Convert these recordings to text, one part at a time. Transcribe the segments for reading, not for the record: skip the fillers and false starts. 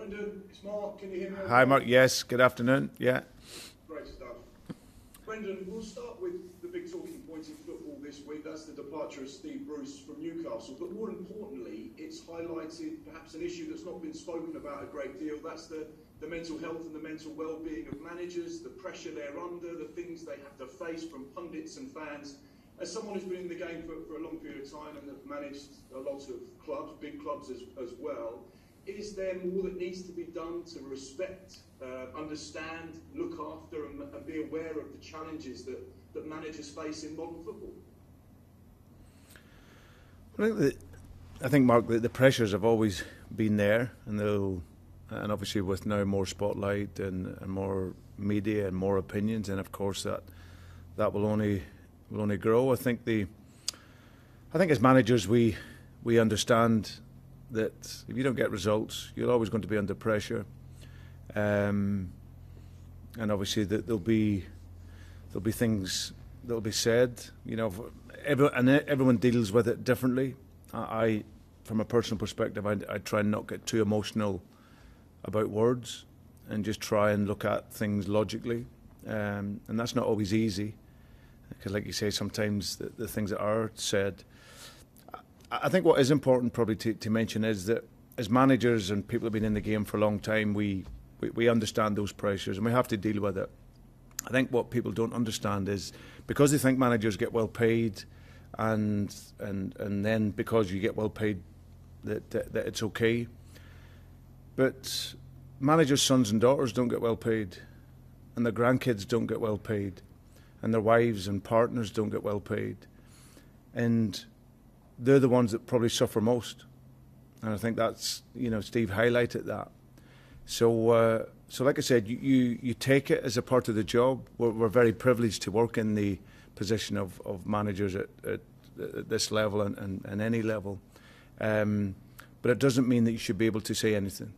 Brendan, it's Mark. Can you hear me? Hi, Mark. Yes. Good afternoon. Yeah. Great stuff. Brendan, we'll start with the big talking point in football this week. That's the departure of Steve Bruce from Newcastle. But more importantly, it's highlighted perhaps an issue that's not been spoken about a great deal. That's the mental health and the mental well-being of managers, the pressure they're under, the things they have to face from pundits and fans. As someone who's been in the game for a long period of time and have managed a lot of clubs, big clubs as well, is there more that needs to be done to respect, understand, look after and be aware of the challenges that managers face in modern football? I think, Mark, the pressures have always been there, and obviously with now more spotlight and more media and more opinions, and of course that will only grow. I think as managers we understand that if you don't get results, you're always going to be under pressure, and obviously that there'll be things that'll be said. You know, everyone deals with it differently. I from a personal perspective, I try and not get too emotional about words and just try and look at things logically, and that's not always easy because, like you say, sometimes the things that are said. I think what is important probably to mention is that as managers and people who have been in the game for a long time, we understand those pressures and we have to deal with it. I think what people don't understand is because they think managers get well paid, and then because you get well paid that it's okay. But managers' sons and daughters don't get well paid, and their grandkids don't get well paid, and their wives and partners don't get well paid, and they're the ones that probably suffer most. And I think that's, Steve highlighted that. So like I said, you take it as a part of the job. We're very privileged to work in the position of managers at this level and any level. But it doesn't mean that you should be able to say anything.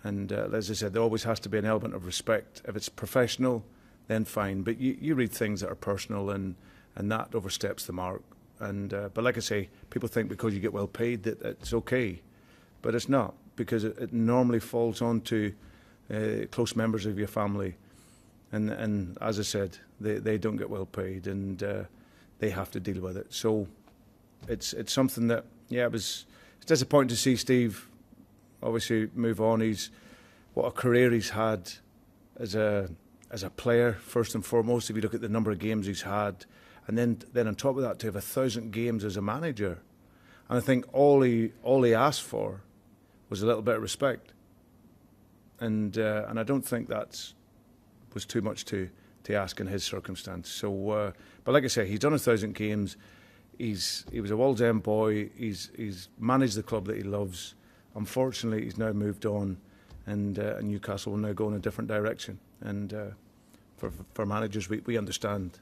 And as I said, there always has to be an element of respect. If it's professional, then fine. But you read things that are personal, and that oversteps the mark. But like I say, people think because you get well paid that it's okay, but it's not, because it normally falls onto close members of your family, and as I said, they don't get well paid, and they have to deal with it. So it's something that it's disappointing to see Steve obviously move on. What a career he's had as a player first and foremost. If you look at the number of games he's had. And then on top of that, to have 1,000 games as a manager, and I think all he asked for was a little bit of respect, and I don't think that was too much to ask in his circumstance. So, but like I say, he's done 1,000 games. He was a Wall's End boy. He's managed the club that he loves. Unfortunately, he's now moved on, and Newcastle will now go in a different direction. And for managers, we understand,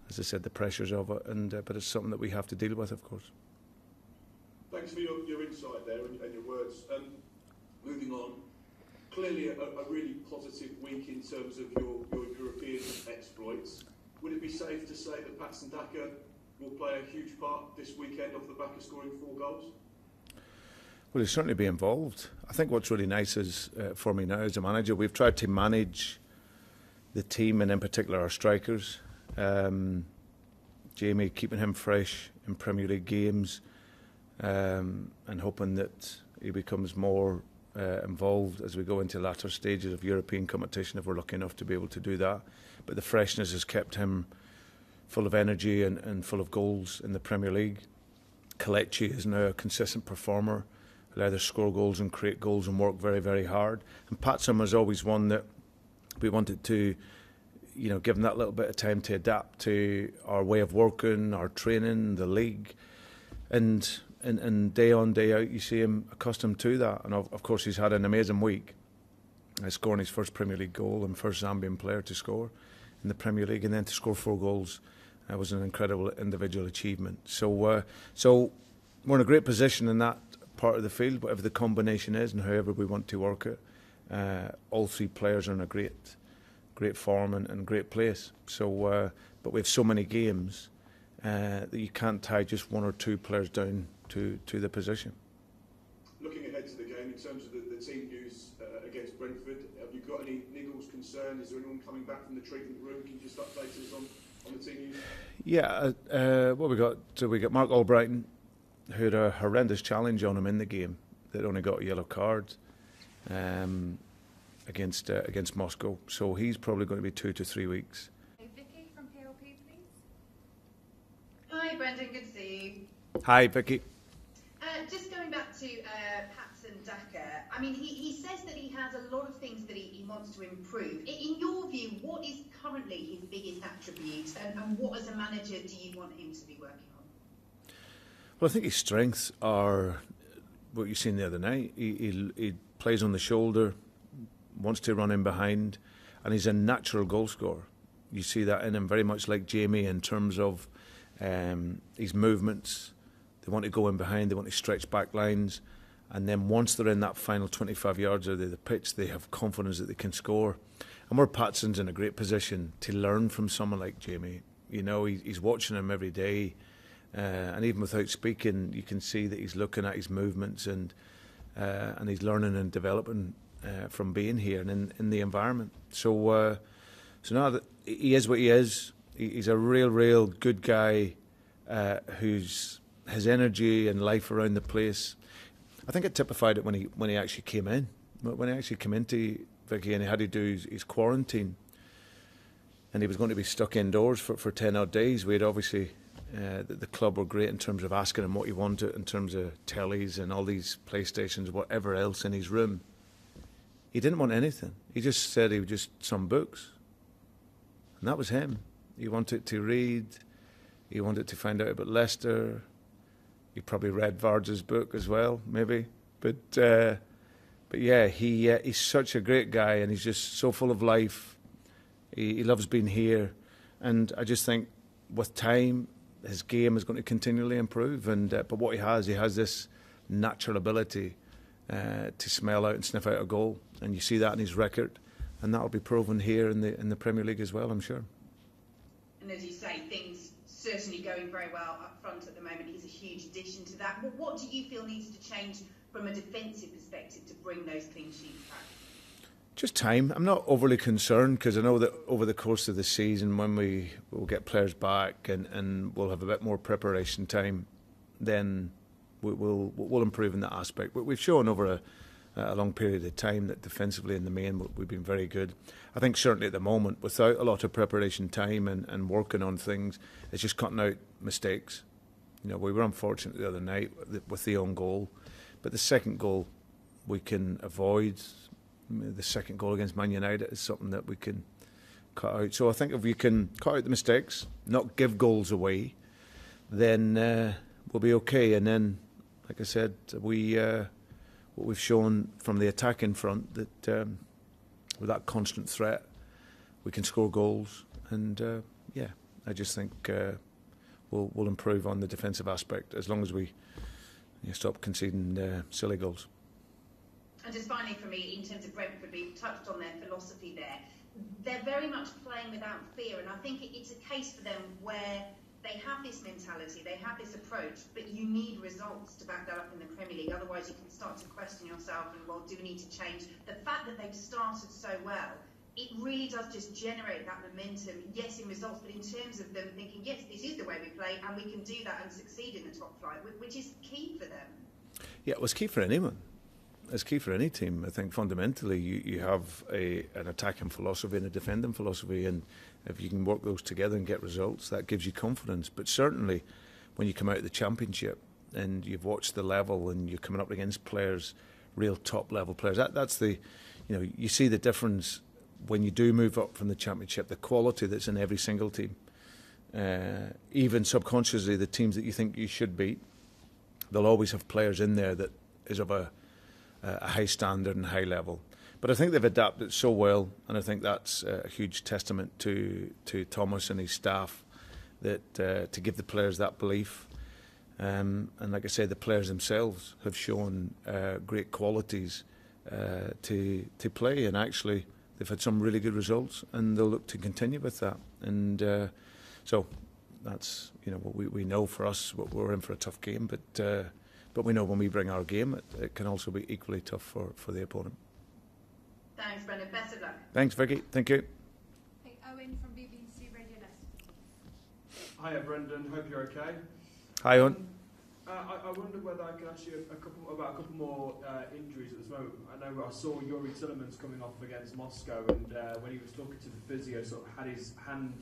as I said, the pressures of it, but it's something that we have to deal with, of course. Thanks for your insight there and your words. Moving on, clearly a really positive week in terms of your European exploits. Would it be safe to say that Patson Daka will play a huge part this weekend off the back of scoring 4 goals? Well, he'll certainly be involved. I think what's really nice is, for me now as a manager, we've tried to manage the team, and in particular our strikers. Jamie, keeping him fresh in Premier League games, and hoping that he becomes more involved as we go into latter stages of European competition, if we're lucky enough to be able to do that. But the freshness has kept him full of energy and full of goals in the Premier League. Kelechi is now a consistent performer. He'll either score goals and create goals and work very, very hard. And Patson was always one that we wanted to give him that little bit of time to adapt to our way of working, our training, the league, and day on, day out, you see him accustomed to that. And of course, he's had an amazing week, scoring his first Premier League goal and first Zambian player to score in the Premier League, and then to score 4 goals was an incredible individual achievement. So we're in a great position in that part of the field, whatever the combination is and however we want to work it. All 3 players are in a great form and great place. So, but we have so many games that you can't tie just 1 or 2 players down to the position. Looking ahead to the game, in terms of the team news concern? Is there anyone coming back from the treatment room? Can you just update us on the team news? Yeah, what we got? So we got Mark Albrighton, who had a horrendous challenge on him in the game that only got a yellow card against Moscow. So he's probably going to be 2 to 3 weeks. Hey, Vicky from PLP, please. Hi, Brendan. Good to see you. Hi, Vicky. Just going back to Patson Daka, I mean, he says that he has a lot of things that he wants to improve. In your view, what is currently his biggest attribute, and what as a manager do you want him to be working on? Well, I think his strengths are what you've seen the other night. He plays on the shoulder, wants to run in behind, and he's a natural goal scorer. You see that in him, very much like Jamie in terms of his movements. They want to go in behind, they want to stretch back lines, and then once they're in that final 25 yards of the pitch, they have confidence that they can score. And where Patson's in a great position to learn from someone like Jamie. You know, he's watching him every day, and even without speaking, you can see that he's looking at his movements and he's learning and developing from being here and in the environment. So now that he is what he is, he's a real good guy who's his energy and life around the place. I think it typified it when he actually came in. When he actually came into Vicky and he had to do his quarantine, and he was going to be stuck indoors for 10 odd days. We had obviously the club were great in terms of asking him what he wanted in terms of tellies and all these PlayStations, whatever else in his room. He didn't want anything. He just said he would just some books, and that was him. He wanted to read. He wanted to find out about Leicester. He probably read Rodgers' book as well, maybe. But yeah, he's such a great guy, and he's just so full of life. He loves being here, and I just think with time, his game is going to continually improve. And but what he has this natural ability to smell out and sniff out a goal, and you see that in his record, and that will be proven here in the Premier League as well, I'm sure. And as you say, things certainly going very well up front at the moment. He's a huge addition to that. But what do you feel needs to change from a defensive perspective to bring those clean sheets back? Just time. I'm not overly concerned because I know that over the course of the season, when we'll get players back and we'll have a bit more preparation time, then we'll improve in that aspect. But we've shown over a long period of time that defensively in the main we've been very good. I think certainly at the moment, without a lot of preparation time and working on things, it's just cutting out mistakes. You know, we were unfortunate the other night with the own goal, but the second goal we can avoid. The second goal against Man United is something that we can cut out. So I think if we can cut out the mistakes, not give goals away, then we'll be okay. And then, like I said, what we've shown from the attack in front, that with that constant threat, we can score goals. And yeah, I just think we'll improve on the defensive aspect as long as we stop conceding silly goals. And just finally for me, in terms of Brentford, we've touched on their philosophy there. They're very much playing without fear, and I think it's a case for them where they have this mentality, they have this approach, but you need results to back that up in the Premier League. Otherwise, you can start to question yourself and, well, do we need to change? The fact that they've started so well, it really does just generate that momentum, yes, in results, but in terms of them thinking, yes, this is the way we play, and we can do that and succeed in the top flight, which is key for them. Yeah, it was key for anyone. It's key for any team. I think fundamentally you have an attacking philosophy and a defending philosophy, and if you can work those together and get results, that gives you confidence. But certainly when you come out of the Championship and you've watched the level and you're coming up against players, real top level players, that's the, you see the difference when you do move up from the Championship, the quality that's in every single team. Even subconsciously, the teams that you think you should beat, they'll always have players in there that is of a high standard and high level. But I think they've adapted so well, and I think that's a huge testament to Thomas and his staff, that to give the players that belief. And like I say, the players themselves have shown great qualities to play, and actually they've had some really good results, and they'll look to continue with that. And so that's what we know for us. We're in for a tough game, but we know when we bring our game, it can also be equally tough for the opponent. Thanks, Brendan. Best of luck. Thanks, Vicky. Thank you. Hey, Owen from BBC Radio Leicester. Hiya, Brendan. Hope you're okay. Hi, Owen. I wonder whether I can ask you a couple more injuries at this moment. I know I saw Yuri Tillemans coming off against Moscow, and when he was talking to the physio, sort of had his hand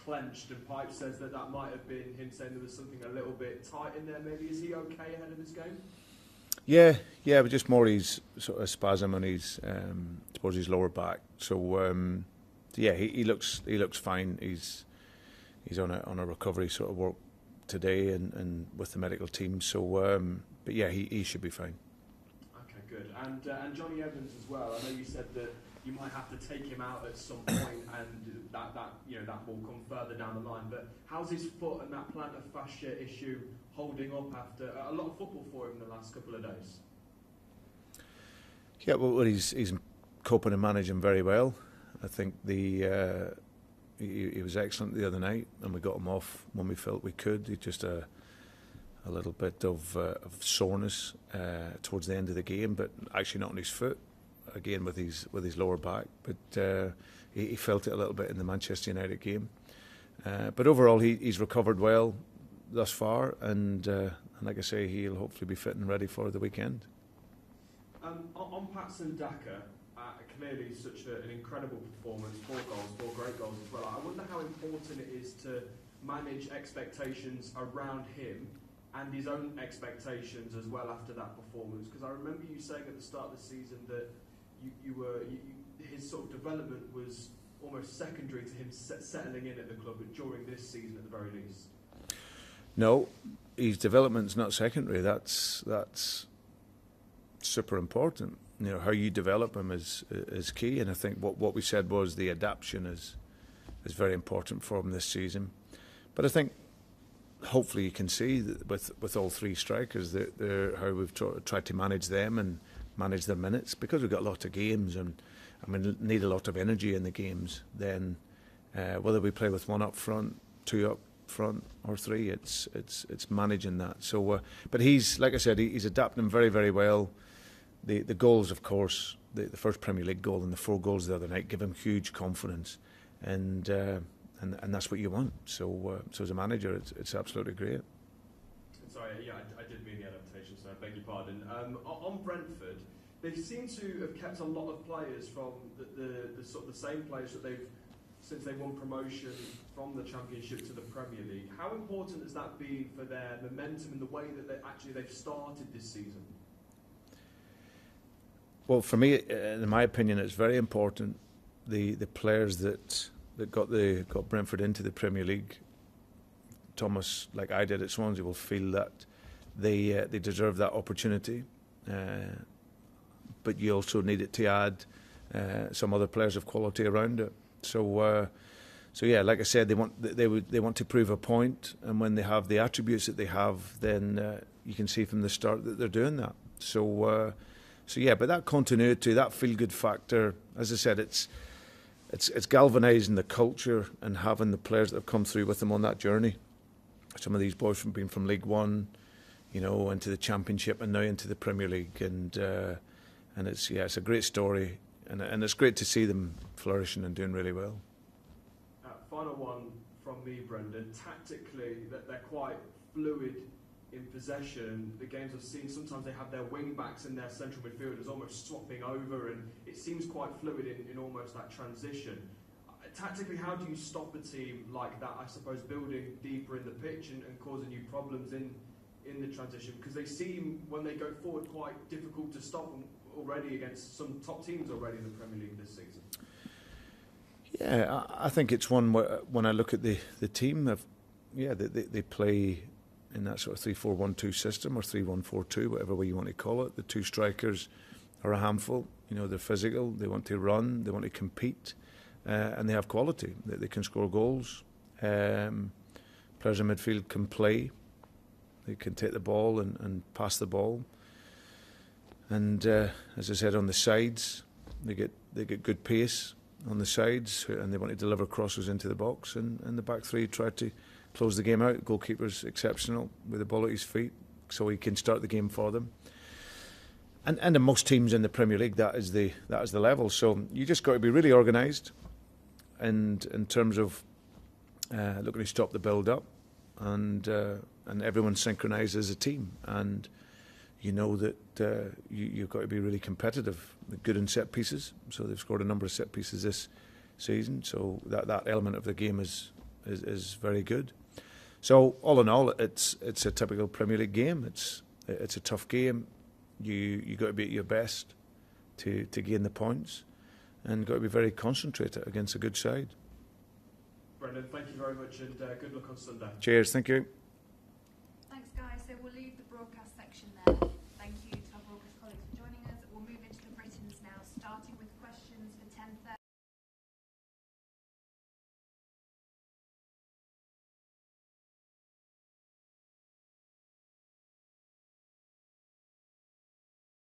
clenched, and Pipe says that might have been him saying there was something a little bit tight in there. Maybe is he okay ahead of this game? Yeah, but just more his sort of spasm on his towards his lower back. So yeah, he looks fine. He's on a recovery sort of work today and with the medical team. So but yeah, he should be fine. Okay, good. And Johnny Evans as well. I know you said that you might have to take him out at some point, and that will come further down the line. But how's his foot and that plantar fascia issue holding up after a lot of football for him in the last couple of days? Yeah, well, he's coping and managing very well. I think he was excellent the other night, and we got him off when we felt we could. He just a little bit of soreness towards the end of the game, but actually not on his foot. Again with his lower back, but he felt it a little bit in the Manchester United game. But overall, he's recovered well thus far, and like I say, he'll hopefully be fit and ready for the weekend. On Patson Daka, clearly such an incredible performance, 4 goals, 4 great goals as well. I wonder how important it is to manage expectations around him and his own expectations as well after that performance. Because I remember you saying at the start of the season that his sort of development was almost secondary to him settling in at the club during this season at the very least. No, his development's not secondary. That's super important. You know, how you develop him is key, and I think what we said was the adaptation is very important for him this season. But I think hopefully you can see that with all 3 strikers that how we've tried to manage them and manage their minutes, because we've got a lot of games and need a lot of energy in the games. Then whether we play with 1 up front, 2 up front, or 3, it's managing that. So, but he's, like I said, he's adapting very, very well. The goals, of course, the first Premier League goal and the 4 goals the other night give him huge confidence, and that's what you want. So as a manager, it's absolutely great. Sorry, yeah, I did mean the adaptation, so I beg your pardon. On Brentford, they seem to have kept a lot of players from the sort of the same players that they've since they won promotion from the Championship to the Premier League. How important has that been for their momentum and the way that they've started this season? Well, for me, in my opinion, it's very important. The players that got Brentford into the Premier League, Thomas, like I did at Swansea, will feel that they deserve that opportunity. But you also need it to add some other players of quality around it. So yeah, like I said, they want to prove a point, and when they have the attributes that they have, then you can see from the start that they're doing that. So yeah, but that continuity, that feel-good factor, as I said, it's galvanising the culture and having the players that have come through with them on that journey. Some of these boys being from League One, into the Championship and now into the Premier League, and it's a great story, and it's great to see them flourishing and doing really well. Final one from me, Brendan. Tactically, they're quite fluid in possession. The games I've seen, sometimes they have their wing backs and their central midfielders almost swapping over, and it seems quite fluid in almost that transition. Tactically, how do you stop a team like that, I suppose, building deeper in the pitch and causing you problems in the transition? Because they seem, when they go forward, quite difficult to stop them already against some top teams already in the Premier League this season. Yeah, I think it's one where, when I look at the team, they play in that sort of 3-4-1-2 system, or 3-1-4-2, whatever way you want to call it. The 2 strikers are a handful. They're physical, they want to run, they want to compete, and they have quality. They can score goals. Players in midfield can play. They can take the ball and pass the ball. And as I said, on the sides, they get good pace on the sides, and they want to deliver crosses into the box. And the back 3 try to close the game out. Goalkeeper's exceptional with the ball at his feet, so he can start the game for them. And in most teams in the Premier League, that is the level. So you just got to be really organised, and in terms of looking to stop the build-up, and everyone synchronised as a team. And you know that you've got to be really competitive, good in set pieces. So they've scored a number of set pieces this season. So that element of the game is very good. So all in all, it's a typical Premier League game. It's a tough game. You got to be at your best to gain the points, and got to be very concentrated against a good side. Brendan, thank you very much, and good luck on Sunday. Cheers, thank you. Thanks, guys. So we'll leave the broadcast section there.